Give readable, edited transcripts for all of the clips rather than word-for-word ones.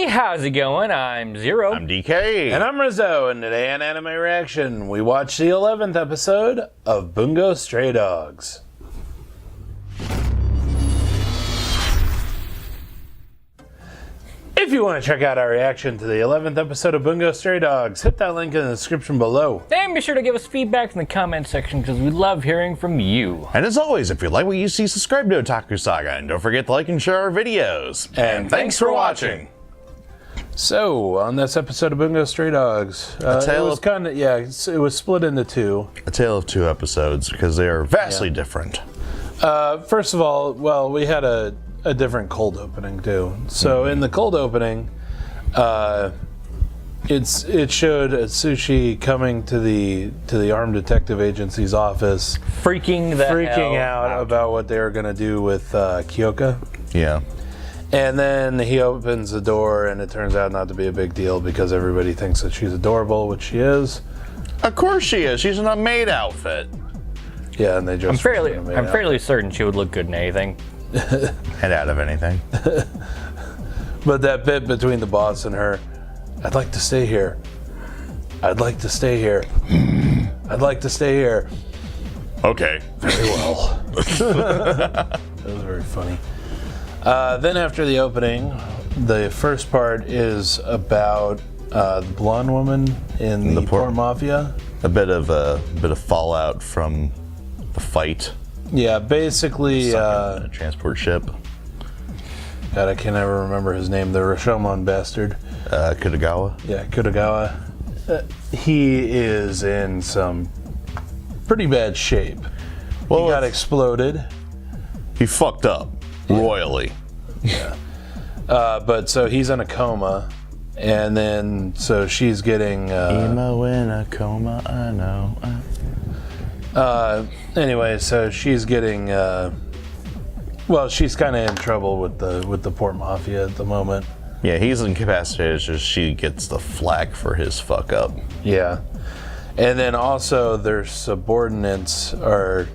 everybody, how's it going? I'm Zero. I'm DK. And I'm Rizzo, and today on Anime Reaction, we watch the 11th episode of Bungou Stray Dogs. If you want to check out our reaction to the 11th episode of Bungou Stray Dogs, hit that link in the description below. And be sure to give us feedback in the comment section because we love hearing from you. And as always, if you like what you see, subscribe to Otaku Saga, and don't forget to like and share our videos. And thanks for watching. So, on this episode of Bungou Stray Dogs, it was split into two. A tale of two episodes, because they are vastly different. First of all, well, we had a different cold opening too. So in the cold opening, it showed Atsushi coming to the Armed Detective Agency's office, Freaking out about what they were going to do with Kyoka. Yeah. And then he opens the door, and it turns out not to be a big deal because everybody thinks that she's adorable, which she is. Of course she is. She's in a maid outfit. Yeah, and they just. I'm fairly certain she would look good in anything. Head out of anything. But that bit between the boss and her, I'd like to stay here. I'd like to stay here. I'd like to stay here. Okay. Very well. That was very funny. Then after the opening, the first part is about the blonde woman in the Port Mafia. A bit of fallout from the fight. Yeah, basically. A transport ship. God, I can never remember his name. The Rashomon bastard. Kutagawa. Yeah, Kutagawa. He is in some pretty bad shape. Well, he got exploded. He fucked up royally. Yeah. But so he's in a coma, and then so she's getting. Emo in a coma, I know. Anyway, so she's getting. Well, she's kind of in trouble with the Port Mafia at the moment. Yeah, he's incapacitated, so she gets the flack for his fuck up. Yeah, and then also their subordinates are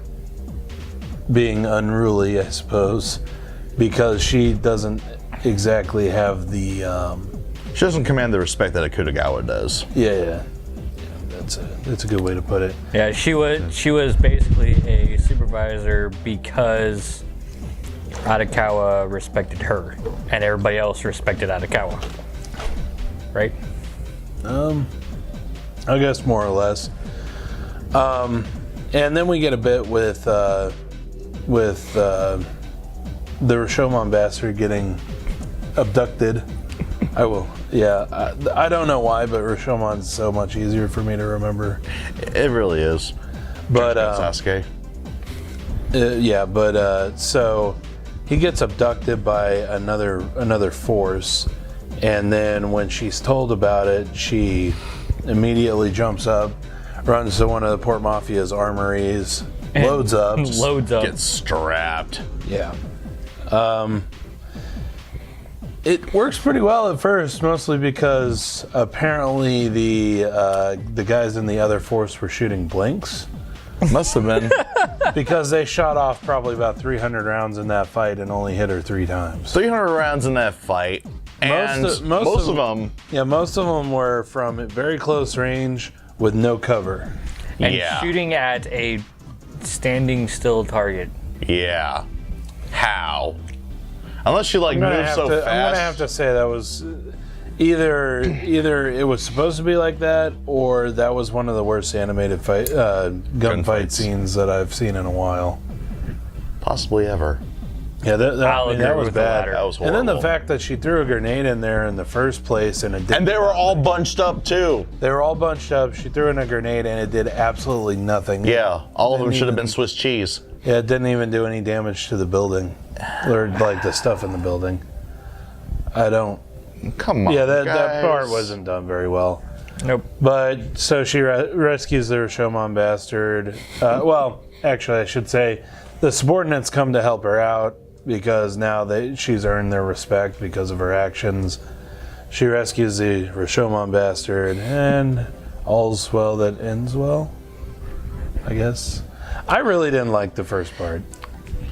being unruly, I suppose, because she doesn't exactly have the. She doesn't command the respect that a Kutagawa does. Yeah. That's a good way to put it. Yeah, she was basically a supervisor because Arakawa respected her, and everybody else respected Arakawa. Right? I guess more or less. And then we get a bit with the Rashomon bastard getting abducted. I don't know why, but Rashomon's so much easier for me to remember. It really is. But Sasuke. So he gets abducted by another force, and then when she's told about it, she immediately jumps up, runs to one of the Port Mafia's armories, loads up, gets strapped. Yeah. It works pretty well at first, mostly because apparently the guys in the other force were shooting blinks. Must have been. Because they shot off probably about 300 rounds in that fight and only hit her 3 times. 300 rounds in that fight, and most of them... Yeah, most of them were from very close range with no cover. And shooting at a standing still target. Yeah. How? Unless you move so fast. I'm gonna have to say that was either it was supposed to be like that, or that was one of the worst animated gunfight scenes that I've seen in a while. Possibly ever. Yeah, that was bad. That was horrible. And then the fact that she threw a grenade in there in the first place, and it did. And they were all bunched up too. They were all bunched up. She threw in a grenade, and it did absolutely nothing. Yeah, all of them should have been Swiss cheese. Yeah, it didn't even do any damage to the building, or the stuff in the building. Come on, yeah, that part wasn't done very well. Nope. But so she rescues the Rashomon bastard. Well, actually, I should say the subordinates come to help her out because now she's earned their respect because of her actions. She rescues the Rashomon bastard, and all's well that ends well, I guess. I really didn't like the first part.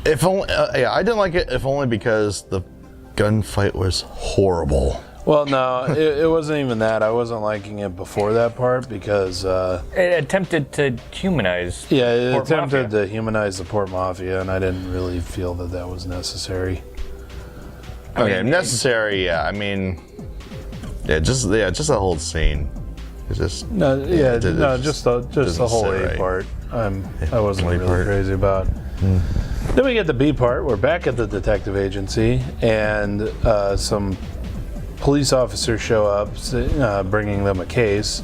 If only, I didn't like it if only because the gunfight was horrible. Well, no, it wasn't even that. I wasn't liking it before that part because... it attempted to humanize it Port attempted Mafia. to humanize the Port Mafia, and I didn't really feel that that was necessary. Okay, necessary, yeah. I mean, just the whole scene. It's just just the whole A right. part. I wasn't A really part. crazy about. Then we get the B part. We're back at the detective agency, and some police officers show up, bringing them a case,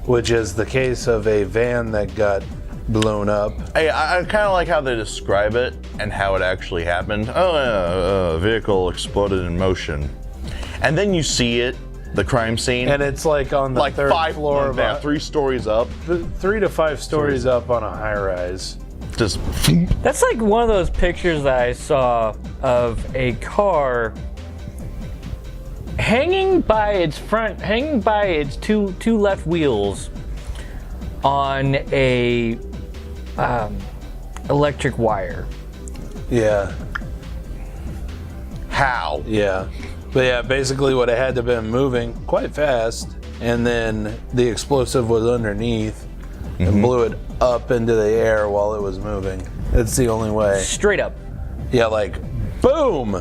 which is the case of a van that got blown up. I kind of like how they describe it and how it actually happened. A vehicle exploded in motion, and then you see it, the crime scene, And it's like on the third floor of a, 3 stories up. 3 to 5 stories up on a high rise. Just That's like one of those pictures that I saw of a car hanging by its two left wheels on a electric wire. Yeah. how? Yeah. But yeah, basically what it had to have been moving quite fast, and then the explosive was underneath and blew it up into the air while it was moving. It's the only way. Straight up. Yeah, like, boom!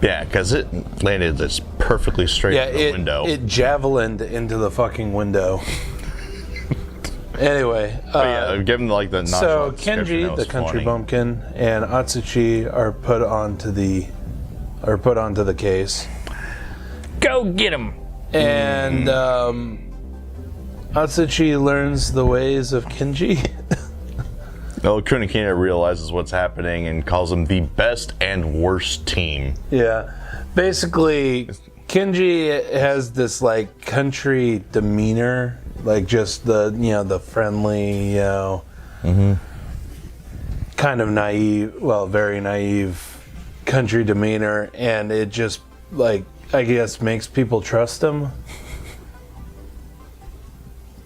Yeah, because it landed just perfectly straight Yeah, in the window. it javelined into the fucking window. Anyway, But yeah, give him like the so nonchalant description, Kenji, that the was country funny. bumpkin, and Atsushi are put onto the case. Go get him. And Atsushi learns the ways of Kenji. Oh, Kunikina realizes what's happening and calls them the best and worst team. Yeah. Basically, Kenji has this like country demeanor, like just the friendly, kind of naive, well, very naive country demeanor, and it just like I guess makes people trust him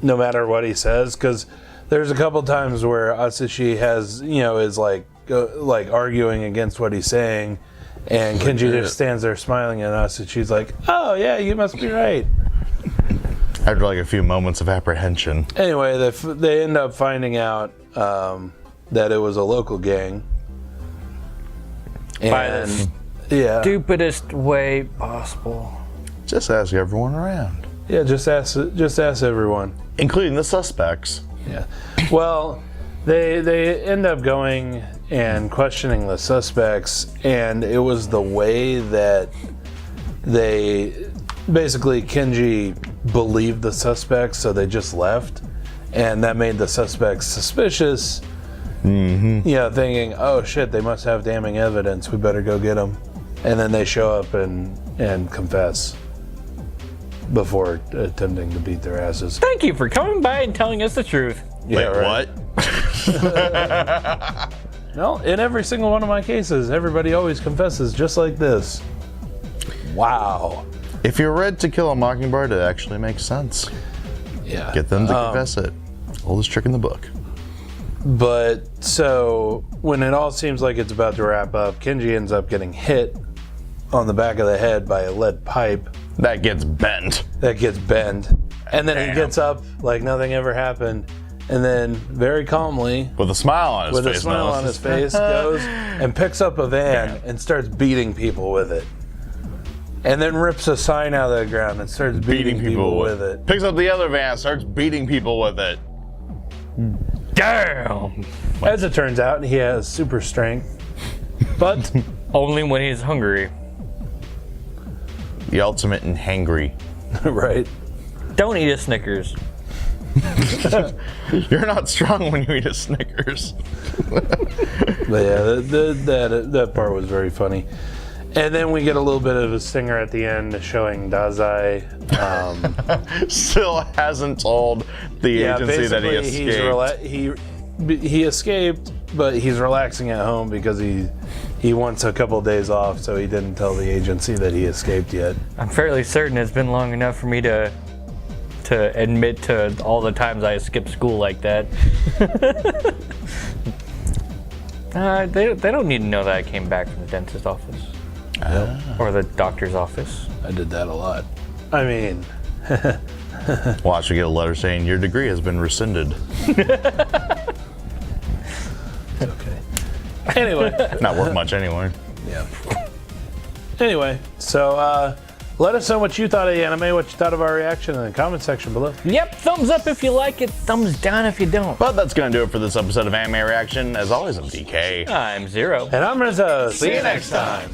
no matter what he says, because there's a couple times where Atsushi has, is like arguing against what he's saying, and Kenji just stands there smiling, and Atsushi's like, "Oh yeah, you must be right." After like a few moments of apprehension. Anyway, they end up finding out that it was a local gang. By the yeah, stupidest way possible. Just ask everyone around. yeah, just ask everyone. Including the suspects. Yeah. Well, they end up going and questioning the suspects, and it was the way that they basically Kenji believed the suspects, so they just left, and that made the suspects suspicious. Thinking, oh shit, they must have damning evidence. We better go get them. And then they show up and confess before attempting to beat their asses. Thank you for coming by and telling us the truth. Yeah, Wait, right. what? No, in every single one of my cases, everybody always confesses just like this. Wow. If you read To Kill a Mockingbird, it actually makes sense. Yeah. Get them to confess it. Oldest trick in the book. But so when it all seems like it's about to wrap up, Kenji ends up getting hit on the back of the head by a lead pipe That gets bent. that gets bent. And then he Damn. gets up like nothing ever happened. And then very calmly, With a smile on his with face. a smile no on less. his face, goes and picks up a van and starts beating people with it. And then rips a sign out of the ground and starts beating people with it. Picks up the other van, starts beating people with it. Damn. As it turns out, he has super strength. But Only when he's hungry. The ultimate in hangry. right. Don't eat a Snickers. You're not strong when you eat a Snickers. But yeah, that part was very funny. And then we get a little bit of a stinger at the end showing Dazai. Still hasn't told the agency that he escaped. He escaped, but he's relaxing at home because he wants a couple days off, so he didn't tell the agency that he escaped yet. I'm fairly certain it's been long enough for me to admit to all the times I skipped school like that. They don't need to know that I came back from the dentist's office. Or the doctor's office. I did that a lot. I mean, Watch, we get a letter saying your degree has been rescinded. okay. Anyway. Not worth much anyway. Yeah. Anyway, so let us know what you thought of the anime, what you thought of our reaction in the comment section below. Yep, thumbs up if you like it, thumbs down if you don't. But that's going to do it for this episode of Anime Reaction. As always, I'm DK. I'm Zero. And I'm Rizzo. See you next time.